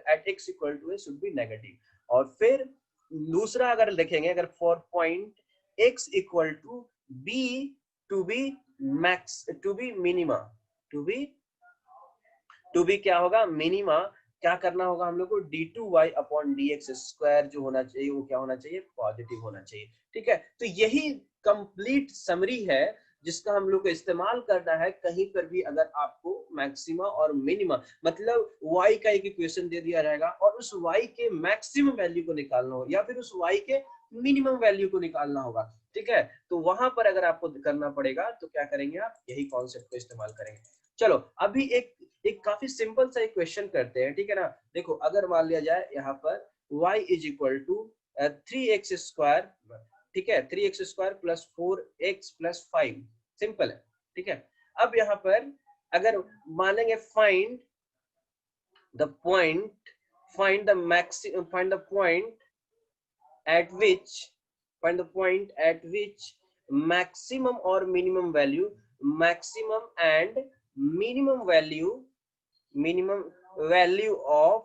at x equal to a should be negative. और फिर दूसरा अगर देखेंगे, अगर for point x equal to b to be max to be minima, to be क्या होगा, minima, क्या करना होगा हम लोग को, d2y अपॉन dx स्क्वायर जो होना चाहिए वो क्या होना चाहिए, पॉजिटिव होना चाहिए, ठीक है। तो यही कंप्लीट समरी है जिसका हम लोग को इस्तेमाल करना है कहीं पर भी अगर आपको मैक्सिमा और मिनिमा मतलब y का एक इक्वेशन दे दिया रहेगा और उस y के मैक्सिमम वैल्यू को निकालना हो या फिर उस y के मिनिमम वैल्यू को निकालना होगा, ठीक है। तो वहां पर अगर आपको करना पड़ेगा तो क्या करेंगे आप, यही कॉन्सेप्ट को इस्तेमाल करेंगे। चलो अभी एक काफी सिंपल सा एक क्वेश्चन करते हैं, ठीक है ना। देखो अगर मान लिया जाए यहाँ पर y is equal to 3x square, ठीक है, 3x square plus 4x plus 5, simple है, ठीक है। अब यहाँ पर अगर मानेंगे find the point, find the point at which maximum or minimum value, maximum and minimum value of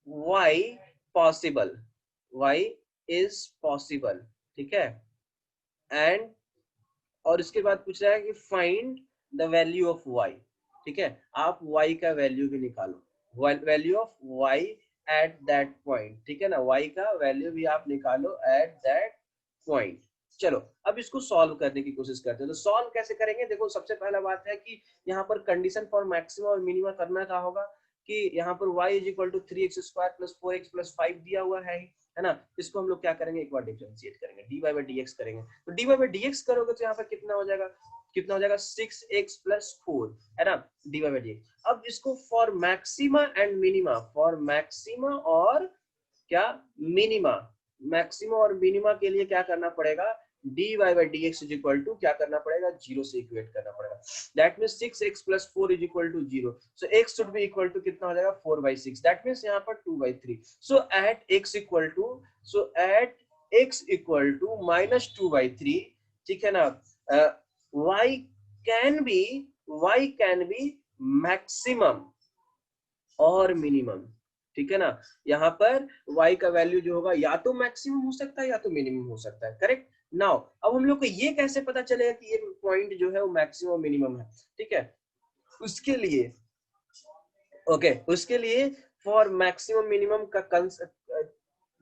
y possible, y is possible, ठीक है। एंड और इसके बाद पूछ रहा है कि find the value of y, ठीक है, आप y का वैल्यू भी निकालो, value of y at that point, ठीक है ना, y का वैल्यू भी आप निकालो एट दैट पॉइंट। चलो अब इसको सॉल्व करने की कोशिश करते हैं। तो सॉल्व कैसे करेंगे, देखो सबसे पहला बात है कि यहाँ पर कंडीशन फॉर मैक्सिमम और मिनिमम करना क्या होगा कि यहाँ पर y is equal to 3x square plus 4x plus 5 दिया हुआ है ना। इसको हम लोग क्या करेंगे, एक बार डिफरेंशिएट करेंगे, dy बाई dx करेंगे। तो dy बाई dx करोगे तो यहाँ पर कितना हो जाएगा, 6x प्लस 4, है ना, dy बाई dx। अब इसको for maxima and minima, for maxima और क्या मिनिमा, मैक्सिमा और मिनिमा के लिए क्या करना पड़ेगा, dy by dx is equal to क्या करना पड़ेगा, जीरो से इक्वेट करना पड़ेगा। That means 6x plus 4 is equal to 0, so x should be equal to कितना हो जाएगा, 4/6, दैट मींस यहाँ पर 2/3। So at x equal to minus 2/3, ठीक है ना, y कैन बी मैक्सिमम और मिनिमम, ठीक है ना। यहाँ पर y का वैल्यू जो होगा या तो मैक्सिमम हो सकता है या तो मिनिमम हो सकता है, करेक्ट। नाउ अब हम लोग को ये कैसे पता चलेगा कि ये पॉइंट जो है वो मैक्सिमम मिनिमम है, ठीक है। उसके लिए उसके लिए फॉर मैक्सिमम मिनिमम का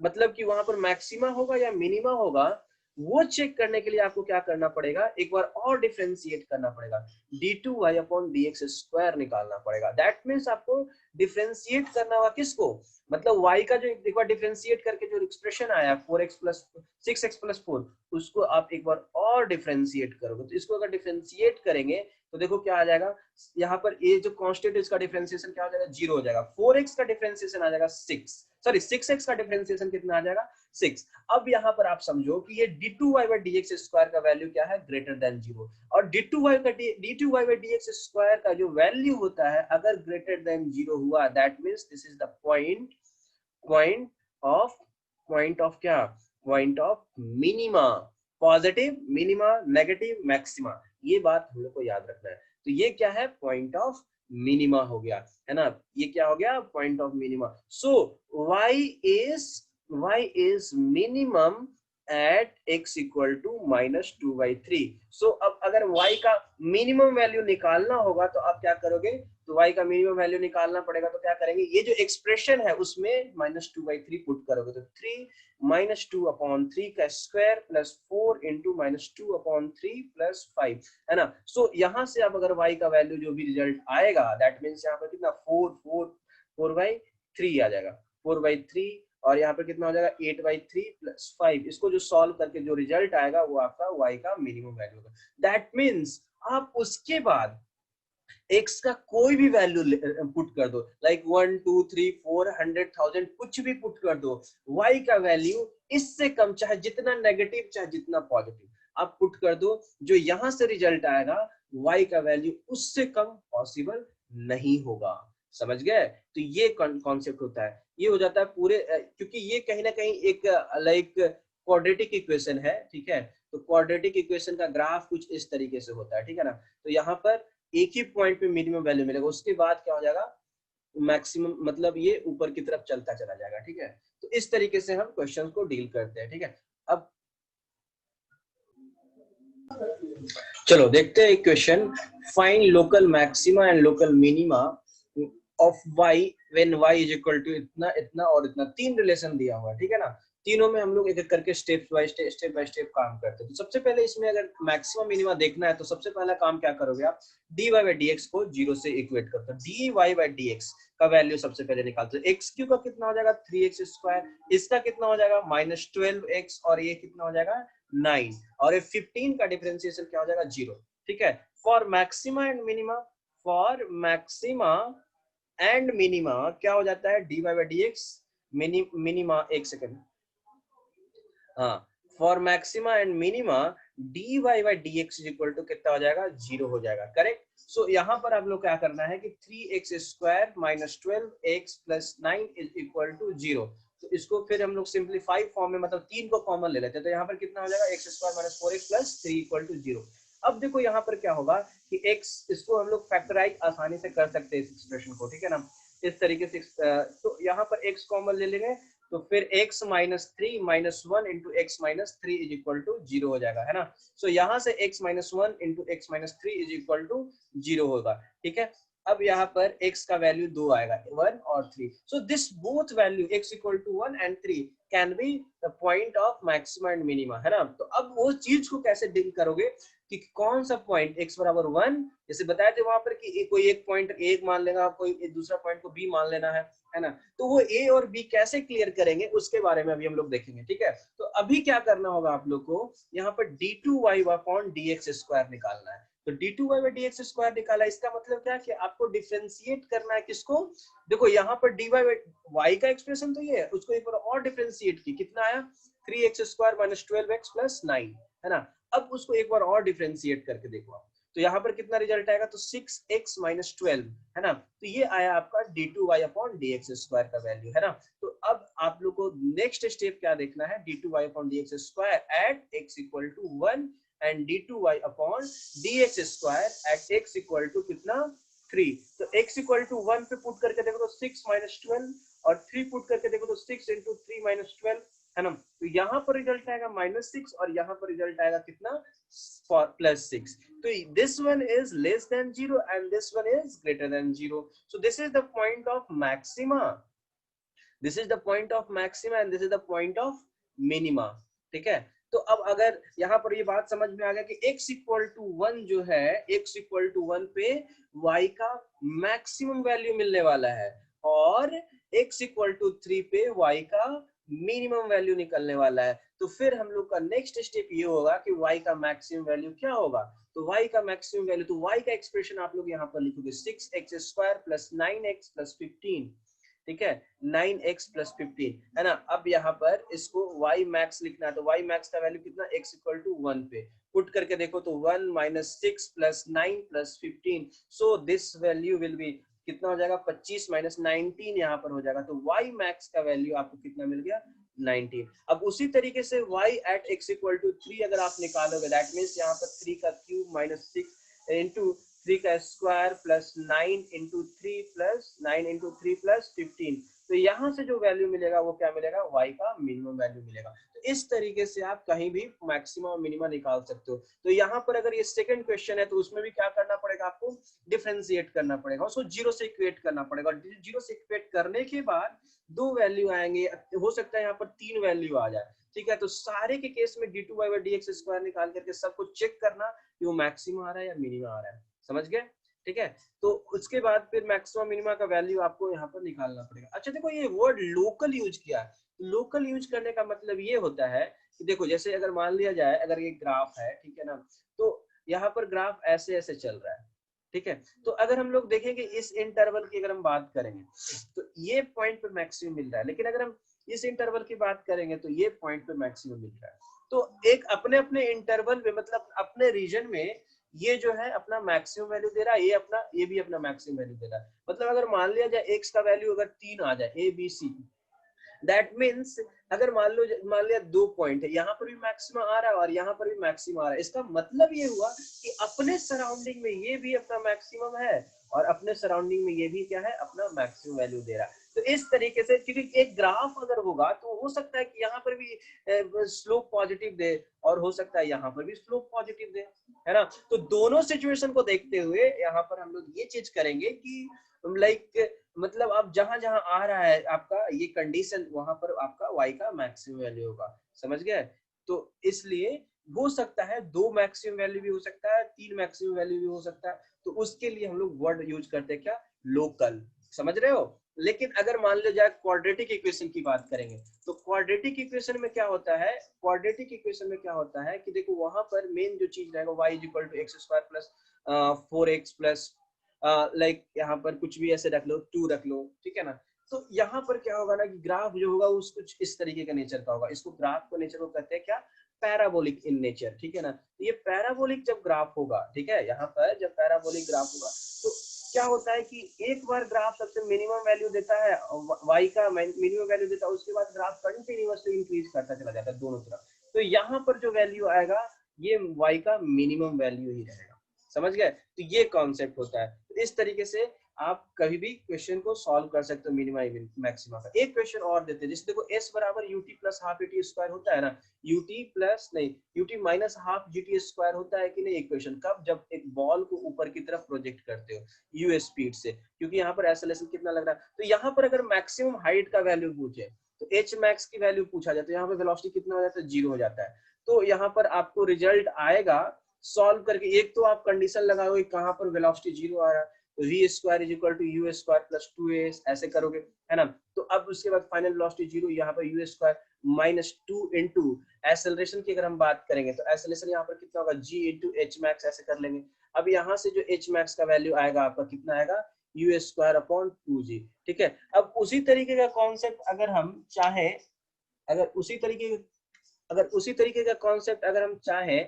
मतलब कि वहां पर मैक्सिमा होगा या मिनिमा होगा, वो चेक करने के लिए आपको क्या करना पड़ेगा, एक बार और डिफरेंशिएट करना पड़ेगा, d2y अपॉन dx स्क्वायर निकालना पड़ेगा। दैट मीन्स आपको डिफरेंशिएट करना होगा किसको, मतलब y का जो एक बार डिफरेंशिएट करके जो एक्सप्रेशन आया 4x प्लस 6x प्लस 4, उसको आप एक बार और डिफरेंशिएट करोगे। तो इसको अगर डिफरेंशिएट करेंगे तो देखो क्या आ जाएगा, यहाँ पर ये जो कांस्टेंट इसका डिफरेंशिएशन क्या हो जाएगा, 0 हो जाएगा। 4x का डिफरेंशिएशन आ जाएगा 6x का डिफरेंशिएशन कितना आ जाएगा, 6। अब यहाँ पर आप समझो कि ये d2y/dx स्क्वायर का वैल्यू क्या है, ग्रेटर देन 0, और d2y/dx स्क्वायर का जो वैल्यू होता है अगर ग्रेटर देन 0 हुआ, that means this is the point of क्या, point of minima, positive minima, negative maxima, ये बात हम लोग को याद रखना है। तो ये क्या है, पॉइंट ऑफ मिनिमा हो गया, है ना, ये क्या हो गया, point of minima. So y is minimum at x equal to -2/3। सो अब अगर y का मिनिमम वैल्यू निकालना होगा तो आप क्या करोगे, तो y का मिनिमम वैल्यू निकालना पड़ेगा, तो क्या करेंगे, ये जो एक्सप्रेशन है उसमें -2/3 पुट करोगे, तो 3 -2/3 का स्क्वायर प्लस 4 इंटू -2/3 प्लस 5, है ना। सो यहाँ से अब अगर y का वैल्यू जो भी रिजल्ट आएगा, दैट मीन्स यहाँ पर कितना 4/3 आ जाएगा, 4/3, और यहाँ पे कितना हो जाएगा 8/3 प्लस 5। इसको जो सॉल्व करके जो रिजल्ट आएगा वो आपका y का मिनिमम वैल्यू होगा। दैट मीन्स आप उसके बाद x का कोई भी वैल्यू पुट कर दो, लाइक 1 2 3 4 100,000 कुछ भी पुट कर दो, y का वैल्यू इससे कम, चाहे जितना नेगेटिव चाहे जितना पॉजिटिव आप पुट कर दो, जो यहां से रिजल्ट आएगा y का वैल्यू उससे कम पॉसिबल नहीं होगा। समझ गए, तो ये कॉन्सेप्ट होता है, ये हो जाता है पूरे, क्योंकि ये कहीं ना कहीं एक लाइक क्वाड्रेटिक इक्वेशन है, ठीक है। तो क्वाड्रेटिक इक्वेशन का ग्राफ कुछ इस तरीके से होता है, ठीक है ना। तो यहाँ पर एक ही पॉइंट पे मिनिमम वैल्यू मिलेगा, उसके बाद क्या हो जाएगा मैक्सिमम, मतलब ये ऊपर की तरफ चलता चला जाएगा, ठीक है। तो इस तरीके से हम क्वेश्चन को डील करते हैं, ठीक है। अब चलो देखते हैं question, find local maxima and local minima of y when y is equal to इतना इतना और इतना, तीन रिलेशन दिया हुआ है, ठीक है ना। तीनों में हम लोग एक एक करके स्टेप बाय स्टेप काम करते हैं। तो सबसे पहले इसमें अगर मैक्सिमम मिनिमा देखना है तो सबसे पहला काम क्या करोगे आप, dy/dx को 0 से इक्वेट करते हो, dy/dx का वैल्यू सबसे पहले निकालते हो। x क्यू का कितना हो जाएगा 3x स्क्वायर, इसका कितना हो जाएगा -12x, और ये कितना हो जाएगा 9, और ये 15 का डिफरेंशिएशन क्या हो जाएगा 0, ठीक है। For maxima and minima, for maxima and minima क्या हो जाता है, dy/dx मिनिमा, एक सेकंड, हाँ, for maxima and minima dy/dx is equal to कितना हो जाएगा 0 हो जाएगा, करेक्ट। सो यहाँ पर आप लोग क्या करना है कि 3x square -12x plus 9 is equal to 0। तो इसको फिर हम लोग सिंप्लीफाई फॉर्म में, मतलब 3 को कॉमन ले लेते हैं, तो यहाँ पर कितना हो जाएगा x square -4x plus 3 equal to 0। अब देखो यहाँ पर क्या होगा कि x, इसको हम लोग फैक्टराइज आसानी से कर सकते हैं इस एक्सप्रेशन को, ठीक है ना, इस तरीके से। तो यहाँ पर x कॉमन ले लेंगे, तो फिर x -3 -1 into x -3 is equal to 0 हो जाएगा, है ना। सो यहाँ से x -1 into x -3 is equal to 0 होगा, ठीक है। अब यहाँ पर x का वैल्यू 2 आएगा, 1 और 3। So this both value x equal to 1 and 3 can be the point of maxima and minima, है ना। तो अब वो चीज को कैसे डील करोगे कि कौन सा पॉइंट x बराबर 1, जैसे बताए थे वहां पर कि कोई एक पॉइंट एक मान लेगा, कोई दूसरा पॉइंट को b मान लेना है ना। तो वो a और b कैसे क्लियर करेंगे उसके बारे में अभी हम लोग देखेंगे, ठीक है। तो अभी क्या करना होगा आप लोग को, यहाँ पर d2y/dx स्क्वायर निकालना है। तो d2y/dx स्क्वायर निकाला, इसका मतलब क्या कि आपको डिफरेंशिएट करना है किसको, देखो यहाँ पर dy y का एक्सप्रेशन तो ये है, उसको एक बार और डिफरेंशिएट की, कितना आया 3x स्क्वायर -12x प्लस 9, है ना। अब उसको एक बार और डिफरेंशिएट करके देखो आप, तो यहाँ पर कितना रिजल्ट आएगा, तो 6x -12, है ना। तो ये आया आपका d2y/dx स्क्वायर का वैल्यू, है ना। तो अब आप लोग को नेक्स्ट स्टेप क्या देखना है, d2y/dx square at x equal to 1 and d2y/dx square at x equal to कितना 3। तो x इक्वल टू 1 पे पुट करके देखो तो 6 -12, और 3 पुट करके देखो तो 6 इंटू 3 -12, है ना। तो यहाँ पर रिजल्ट आएगा -6, और यहाँ पर रिजल्ट आएगा कितना +6। तो this one is less than 0 and this one is greater than 0. So this is the point of maxima, this is the point of maxima and this is the point of minima, ठीक है। तो अब अगर यहाँ पर ये बात समझ में आ गया कि x इक्वल टू 1 जो है, x इक्वल टू 1 पे y का मैक्सिमम वैल्यू मिलने वाला है और x इक्वल टू 3 पे y का मिनिमम वैल्यू निकलने वाला है। तो फिर हम लोग का नेक्स्ट स्टेप ये होगा कि y का मैक्सिमम वैल्यू क्या होगा। तो y का मैक्सिमम वैल्यू, तो y का एक्सप्रेशन आप लोग यहाँ पर लिखोगे 6x² प्लस 9x प्लस 15, ठीक है, 9x प्लस 15 है ना। अब यहाँ पर इसको y मैक्स लिखना है, तो y मैक्स का वैल्यू कितना, x इक्वल टू 1 पे पुट करके देखो तो 1 minus 6 plus 9 plus 15, so this value will be कितना हो जाएगा, 25 माइनस 19 यहाँ पर हो जाएगा। तो y मैक्स का वैल्यू आपको कितना मिल गया, 19। अब उसी तरीके से y at x equal to 3 अगर आप निकालोगे, दैट मीन्स यहाँ पर 3 का क्यूब माइनस 6 इंटू 3 का square plus 9 into 3 plus 9 into 3 plus 15, तो यहाँ से जो वैल्यू मिलेगा वो क्या मिलेगा, y का मिनिमम वैल्यू मिलेगा। तो इस तरीके से आप कहीं भी मैक्सिमम और मिनिमम निकाल सकते हो। तो यहाँ पर अगर ये सेकंड क्वेश्चन है तो उसमें भी क्या करना पड़ेगा, आपको डिफरेंशिएट करना पड़ेगा, उसको जीरो से इक्वेट करना पड़ेगा। और जीरो से इक्वेट करने के बाद दो वैल्यू आएंगे, हो सकता है यहाँ पर तीन वैल्यू आ जाए, ठीक है। तो सारे के केस में d2y/dx² निकाल करके सबको चेक करना कि वो मैक्सिमम आ रहा है या मिनिमम आ रहा है, समझ गए, ठीक है। तो उसके बाद फिर मैक्सिमम मिनिमम का वैल्यू आपको यहाँ पर निकालना पड़ेगा। अच्छा देखो, ये वर्ड लोकल यूज किया है, लोकल यूज करने का मतलब ये होता है कि देखो जैसे अगर मान लिया जाए अगर ये ग्राफ है, ठीक है ना, तो यहाँ पर ग्राफ ऐसे ऐसे चल रहा है, ठीक है। तो अगर हम लोग देखेंगे इस इंटरवल की अगर हम बात करेंगे तो ये पॉइंट पे मैक्सिमम मिल रहा है, लेकिन अगर हम इस इंटरवल की बात करेंगे तो ये पॉइंट पे मैक्सिमम मिल रहा है। तो एक अपने अपने इंटरवल में, मतलब अपने रीजन में ये जो है अपना मैक्सिमम वैल्यू दे रहा है, ये भी अपना मैक्सिमम वैल्यू दे रहा है। मतलब अगर मान लिया जाए x का वैल्यू अगर 3 आ जाए a b c, that means अगर मान लिया 2 पॉइंट है, यहाँ पर भी मैक्सिमम आ रहा है और यहाँ पर भी मैक्सिमम आ रहा है, इसका मतलब ये हुआ कि अपने सराउंडिंग में ये भी अपना मैक्सिमम है और अपने सराउंडिंग में ये भी क्या है, अपना मैक्सिमम वैल्यू दे रहा है। तो इस तरीके से, क्योंकि एक ग्राफ अगर होगा तो हो सकता है कि यहाँ पर भी स्लोप पॉजिटिव दे और हो सकता है यहाँ पर भी स्लोप पॉजिटिव दे, है ना। तो दोनों सिचुएशन को देखते हुए यहाँ पर हम लोग ये चीज करेंगे कि लाइक मतलब अब जहां जहां आ रहा है आपका ये कंडीशन, वहां पर आपका y का मैक्सिमम वैल्यू होगा, समझ गए। तो इसलिए हो सकता है 2 मैक्सिमम वैल्यू भी हो सकता है, 3 मैक्सिमम वैल्यू भी हो सकता है। तो उसके लिए हम लोग वर्ड यूज करते हैं क्या, लोकल, समझ रहे हो। लेकिन अगर मान लिया जाए क्वाड्रेटिक इक्वेशन की बात करेंगे, तो क्वाड्रेटिक इक्वेशन में क्या होता है, क्वाड्रेटिक इक्वेशन में क्या होता है कि देखो वहां पर मेन जो चीज रहेगा y = x² plus 4x plus like यहाँ पर कुछ भी ऐसे रख लो, 2 रख लो, ठीक है ना। तो यहाँ पर क्या होगा ना कि ग्राफ जो होगा उस कुछ इस तरीके का नेचर का होगा। इसको ग्राफ को नेचर को कहते हैं क्या, पैराबोलिक इन नेचर, ठीक है ना। तो ये पैराबोलिक जब ग्राफ होगा, ठीक है, यहाँ पर जब पैराबोलिक ग्राफ होगा तो क्या होता है कि एक बार ग्राफ सबसे मिनिमम वैल्यू देता है, y का मिनिमम वैल्यू देता है, उसके बाद ग्राफ कंटिन्यूअसली इंक्रीज करता चला जाता है दोनों तरफ। तो यहाँ पर जो वैल्यू आएगा ये y का मिनिमम वैल्यू ही रहेगा, समझ गए। तो ये कॉन्सेप्ट होता है। तो इस तरीके से आप कभी भी क्वेश्चन को सॉल्व कर सकते हो मिनिमा मैक्सिमा का। एक क्वेश्चन और देते हैं, जैसे देखो s बराबर ut plus half at square होता है ना, ut प्लस नहीं ut minus half gt square होता है कि नहीं इक्वेशन, कब, जब एक बॉल को ऊपर की तरफ प्रोजेक्ट करते हो u स्पीड से, क्योंकि यहाँ पर एक्सेलरेशन कितना लग रहा है। तो यहाँ पर अगर मैक्सिमम हाइट का वैल्यू पूछे तो h मैक्स की वैल्यू पूछा जाए तो यहाँ पे वेलोसिटी कितना हो जाता है, 0 हो जाता है। तो यहाँ पर आपको रिजल्ट आएगा सॉल्व करके, एक तो आप कंडीशन लगाओगे कहां पर वेलोसिटी 0 आ रहा है, तो v² = u² प्लस 2a ऐसे करोगे, है ना। तो अब उसके बाद फाइनल वेलोसिटी 0, यहाँ पर u² माइनस 2 इंटू एक्सेलरेशन की अगर हम बात करेंगे तो एक्सेलरेशन यहाँ पर कितना होगा, g इंटू h मैक्स ऐसे कर लेंगे। अब यहाँ से जो h मैक्स का वैल्यू आएगा आपका कितना आएगा, u²/2g, ठीक है। अब उसी तरीके का कॉन्सेप्ट अगर हम चाहे, अगर उसी तरीके का कॉन्सेप्ट अगर हम चाहे,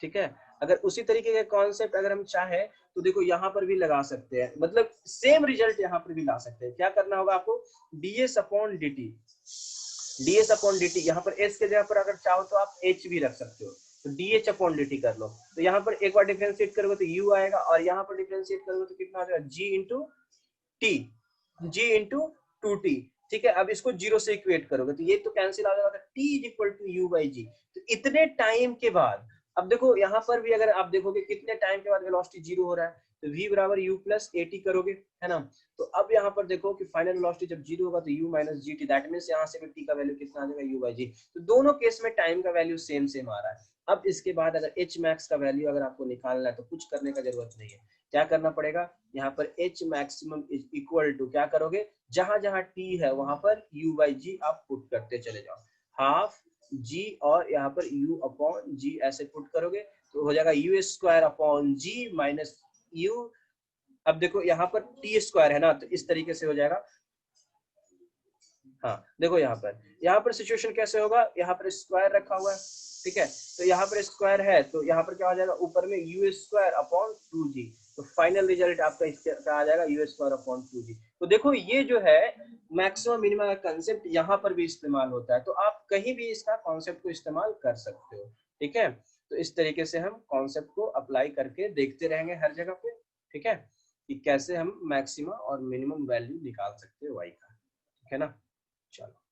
ठीक है, अगर उसी तरीके का कॉन्सेप्ट अगर हम चाहें तो देखो यहाँ पर भी लगा सकते हैं, मतलब सेम रिजल्ट यहाँ पर भी ला सकते हैं। क्या करना होगा आपको, ds/dt, यहाँ पर s के जगह पर अगर चाहो तो आप h भी रख सकते हो, तो dh/dt कर लो। तो यहाँ पर एक बार डिफरेंशिएट करोगे तो u आएगा और यहाँ पर डिफरेंशिएट करोगे तो कितना आ जाएगा, g इंटू 2t, ठीक है। अब इसको 0 से इक्वेट करोगे तो ये तो कैंसिल आ जाएगा, t = u/g। तो इतने टाइम के बाद अब देखो यहाँ पर भी अगर आप देखोगे कितने टाइम के बाद वेलोसिटी जीरो हो रहा है, तो v बराबर u प्लस at करोगे, है ना। तो अब यहाँ पर देखो कि फाइनल वेलोसिटी जब जीरो होगा तो u minus G T, that means यहाँ से भी t का वैल्यू कितना आ जाएगा u बाई जी। तो दोनों केस में टाइम का वैल्यू सेम सेम आ रहा है। अब इसके बाद अगर h मैक्स का वैल्यू अगर आपको निकालना है तो कुछ करने का जरूरत नहीं है, क्या करना पड़ेगा, यहाँ पर h maximum is equal to क्या करोगे, जहां जहां t है वहां पर u बाई जी आप पुट करते चले जाओ, हाफ g और यहाँ पर u अपॉन g ऐसे पुट करोगे तो हो जाएगा u square upon g minus u. अब देखो यहाँ पर टी स्क्वायर है ना, तो इस तरीके से हो जाएगा। हाँ देखो यहाँ पर सिचुएशन कैसे होगा, यहाँ पर स्क्वायर रखा हुआ है, ठीक है, तो यहाँ पर स्क्वायर है तो यहाँ पर क्या हो जाएगा, ऊपर में यू स्क्वायर अपॉन टू जी, तो फाइनल रिजल्ट आपका इसका आ जाएगा यू स्क्वायर अपॉन टू जी। तो देखो ये जो है मैक्सिमम मिनिमम का कंसेप्ट यहाँ पर भी इस्तेमाल होता है, तो आप कहीं भी इसका कॉन्सेप्ट को इस्तेमाल कर सकते हो, ठीक है। तो इस तरीके से हम कॉन्सेप्ट को अप्लाई करके देखते रहेंगे हर जगह पे, ठीक है, कि कैसे हम मैक्सिमम और मिनिमम वैल्यू निकाल सकते हैं वाई का, ठीक है ना। चलो।